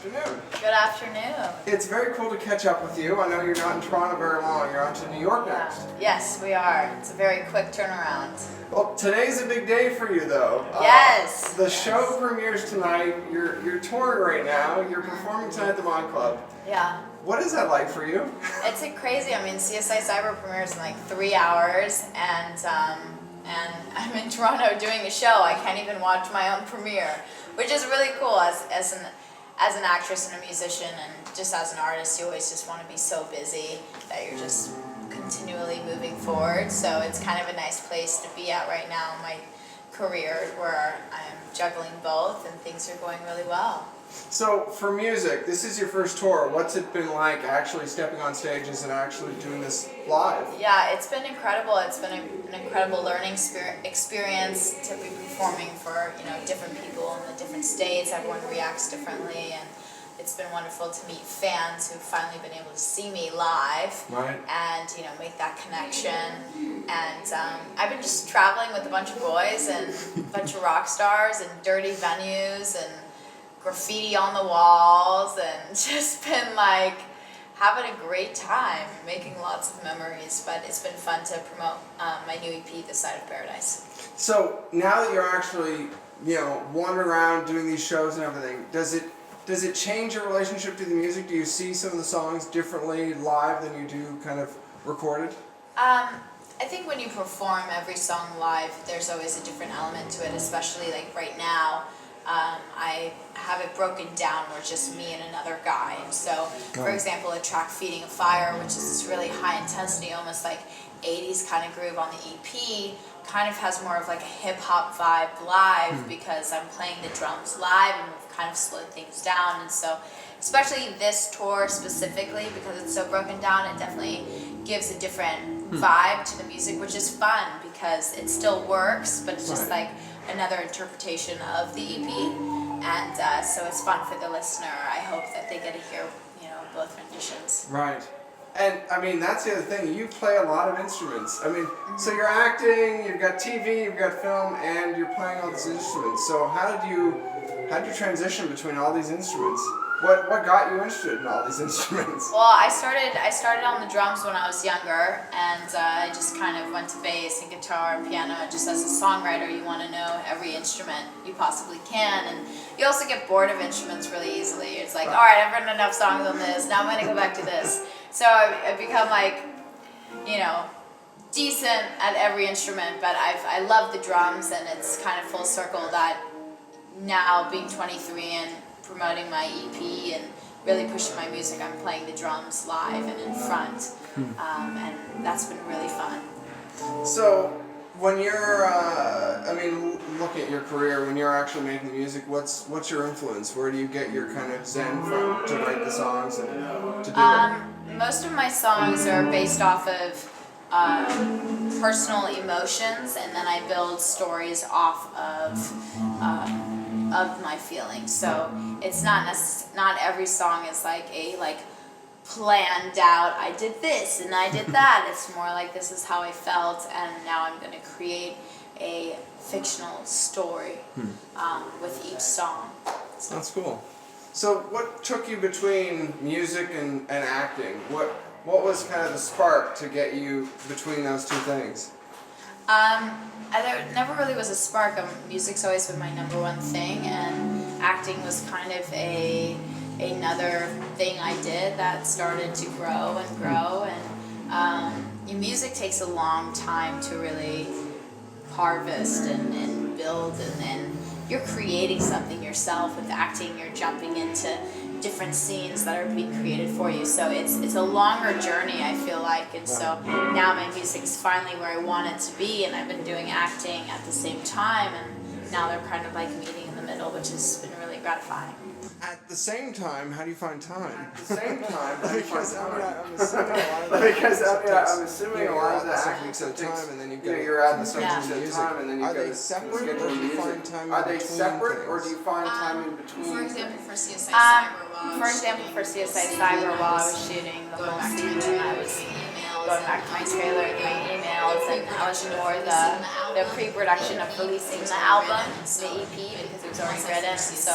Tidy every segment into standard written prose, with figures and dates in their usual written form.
afternoon. Good afternoon. It's very cool to catch up with you. I know you're not in Toronto very long. You're on to New York next. Yes, we are. It's a very quick turnaround. Well, today's a big day for you, though. Yes. The show premieres tonight. You're touring right now. You're performing tonight at the Mon Club. Yeah. What is that like for you? It's crazy. I mean, CSI Cyber premieres in like 3 hours, and I'm in Toronto doing a show. I can't even watch my own premiere, which is really cool as an actress and a musician, and just as an artist, you always just want to be so busy that you're just continually moving forward. So it's kind of a nice place to be at right now in my career, where I'm juggling both and things are going really well. So for music, this is your first tour. What's it been like actually stepping on stages and actually doing this live? Yeah, it's been incredible. It's been an incredible learning experience to be performing for different people in the different states. Everyone reacts differently, and it's been wonderful to meet fans who've finally been able to see me live, right, and make that connection. And I've been just traveling with a bunch of boys and a bunch of rock stars and dirty venues and graffiti on the walls, and just been like having a great time, making lots of memories. But it's been fun to promote my new EP, This Side of Paradise. So now that you're actually wandering around doing these shows and everything, does it change your relationship to the music? Do you see some of the songs differently live than you do kind of recorded? I think when you perform every song live, there's always a different element to it, especially like right now. I have it broken down where just me and another guy. And so, for example, a track, Feeding a Fire, which is this really high intensity, almost like 80s kind of groove on the EP, kind of has more of like a hip-hop vibe live, because I'm playing the drums live and we've kind of slowed things down. And so, especially this tour specifically, because it's so broken down, it definitely gives a different vibe to the music, which is fun because it still works, but it's just like another interpretation of the EP, and so it's fun for the listener. I hope that they get to hear, both renditions. Right. And I mean, that's the other thing. You play a lot of instruments. I mean, so you're acting, you've got TV, you've got film, and you're playing all these instruments. So how did you transition between all these instruments? What got you interested in all these instruments? Well, I started on the drums when I was younger, and I just kind of went to bass and guitar and piano. Just as a songwriter, you want to know every instrument you possibly can, and you also get bored of instruments really easily. It's like, all right, I've written enough songs on this, now I'm going to go back to this. So I've become like, decent at every instrument, but I love the drums, and it's kind of full circle that now, being 23 and promoting my EP and really pushing my music, I'm playing the drums live and in front, and that's been really fun. So when you're, looking at your career, when you're actually making the music, what's your influence? Where do you get your kind of zen from to write the songs and to do it? Most of my songs are based off of personal emotions, and then I build stories off of my feelings. So it's not every song is like planned out, I did this and I did that. It's more like, this is how I felt, and now I'm going to create a fictional story with each song. So. That's cool. So what took you between music and acting? What was kind of the spark to get you between those two things? There never really was a spark. Music's always been my number one thing, and acting was kind of another thing I did that started to grow and grow. And music takes a long time to really harvest and build, and then you're creating something yourself. With acting, you're jumping into different scenes that are being created for you. So it's a longer journey, I feel like. And so now my music is finally where I want it to be, and I've been doing acting at the same time, and now they're kind of like meeting in the middle, which has been really gratifying. At the same time, how do you find time? At the same time, how do you find time? Because I'm assuming a lot of the acting takes time, and then you've got you're at the Yeah. certain time, and then you've Are got they to separate, or do you find time in Are they between separate, or things? do you find time in between? For example, for CSI Cyber, while I was shooting the whole season, I was going back to my trailer, doing emails, and I was more the pre-production of releasing the album, the EP, because it was already written. And so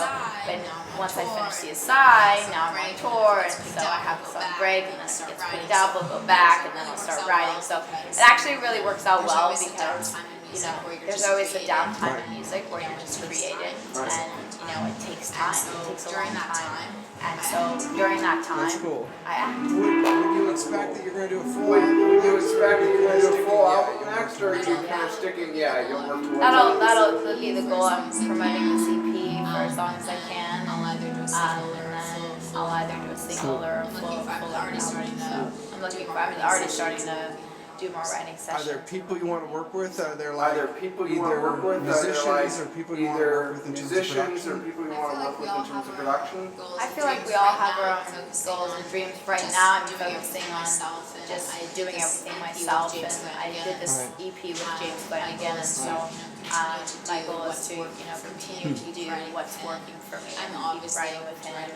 once I finished CSI, now I'm on tour, and so I have this on break, and then it gets picked up, we'll go back, and then I'll start writing. So it actually really works out well because, you know, there's always a downtime in music where you're just creating, and, you know, it takes time, it takes a long time. And so during that time, That's cool. I Would you expect that you're going to do a full Would album? you expect that you're going to do a full Yeah, album you'll next, work or are you towards kind of sticking? Yeah, you'll work towards that'll be the goal. I'm promoting this EP for as long as I can, and then I'll either do a single or a full album. So I'm already starting to do more writing Are sessions. there people you want to work with? Are there Are there people you want to work with? musicians or people you want to work with in terms of musicians or production? people you want to work with in terms of production? I feel like we all have our own goals and dreams. Right now, I'm focusing on just doing everything myself, and I did this EP with James Flanagan, and so my goal is to, you know, continue to do what's working for me and keep writing with him. And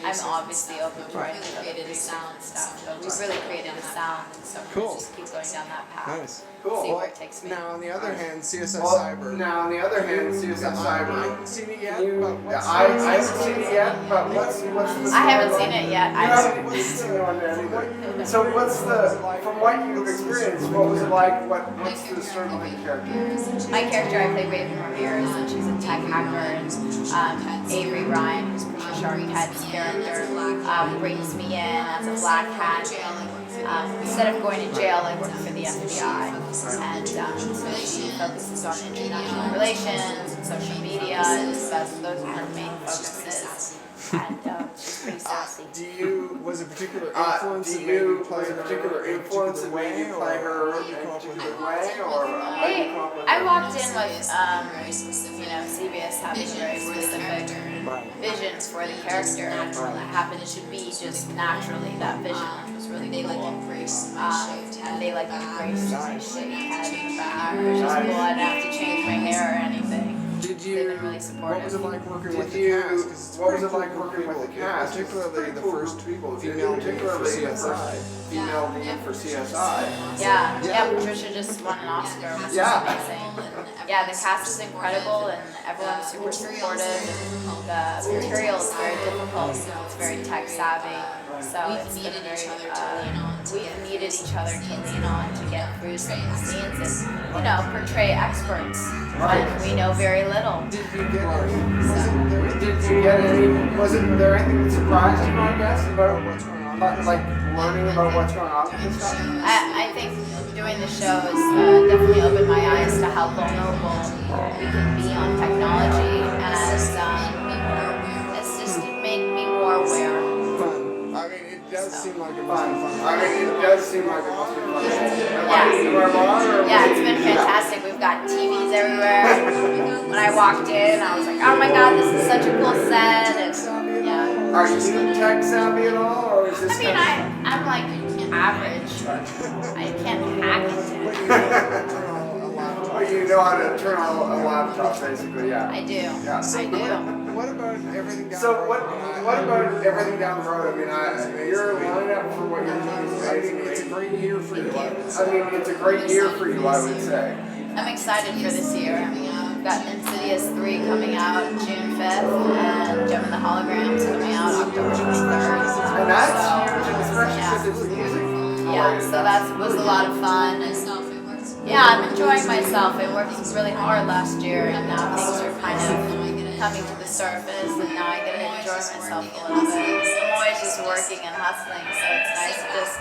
I'm obviously open to writing with other producers and stuff, so we've really created a sound, and so we'll just keep going down that path. Nice. Cool. See where it takes me. Now, on the other hand, CSI Well, Cyber. now on the other hand, CSI I Cyber. haven't seen it yet, You, but what's I haven't seen it yet, but what's the I haven't seen it yet. You haven't seen it on there either. So what's from what you've experienced, what was it like? What's the story behind the character? My character, I play Raven Ramirez, and she's a tech hacker, and Avery Ryan, who's Patricia Arquette's character, brings me in as a black hat. Instead of going to jail, I work for the FBI, and so she focuses on international relations and social media, and those are her main focuses. And she's pretty sassy. Was a particular influence that made you play her in a particular way, in a particular way, or I walked in with, you know, CBS having a very specific vision for the character, and that happened to be just naturally that vision, which was really cool. And they like embraced my shaved head in the back, which is cool. I didn't have to change my hair or anything. Did you? They've been really supportive. What was it like working with the cast? 'Cause it's What was it pretty like cool working with the cast? particularly the first female lead for particularly the CSI. first female lead for CSI. Yeah, Patricia just won an Oscar, which is amazing. Yeah, the cast is incredible, and everyone's super supportive, and the material is very difficult, so it's very tech savvy. So it's been very, we've needed each other to lean on to get through some of the scenes and, you know, portray experts when we know very little. Did you get any? Did you get any? Was there anything that surprised you, I guess, about What's going on? like learning about what's going on with this stuff? I think doing the show has definitely opened my eyes to how vulnerable we can be on technology, and it's just made me more aware. Fun. I mean, it does seem like it must be fun. I mean, it does seem like it must be fun. Yeah, it's been fantastic. We've got TVs everywhere. When I walked in, I was like, oh my god, this is such a cool set. And yeah. Are you tech savvy at all, or is this? I mean, I'm like average. I can't hack it. Well, you know how to turn on a laptop, basically, yeah. I do. Yeah. I do. What about everything down So the road? what about everything down the road? I mean, you're lining up for what you're doing. I mean, it's a great year for you. I mean, it's a great year for you, I would say. I'm excited for this year. We've got Insidious 3 coming out June 5th, and Gem and the Holograms coming out October 23rd. And that's huge, especially since it's music. Yeah, so that was a lot of fun. And yeah, I'm enjoying myself. I worked really hard last year, and now things are kind of coming to the surface, and now I get to enjoy myself a little bit. I'm always just working and hustling, so it's nice to just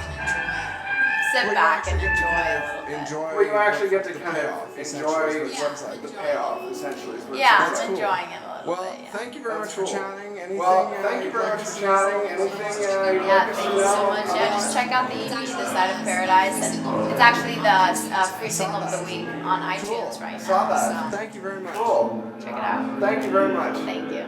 sit back and enjoy a little bit. Well, you actually get to kind of payoff, enjoy essentially. the payoff, essentially. is what Yeah, That's I'm cool. enjoying it a little Well, bit. Yeah. thank you very much for chatting. Anything? Well, thank you very much for chatting. Anything you'd Yeah, like to thank you so much. Yeah, just check out the EP, This Side of Paradise, and it's actually the free single of the week on iTunes right now. Saw that. So Thank you very much. Cool. check it out. Thank you very much. Thank you.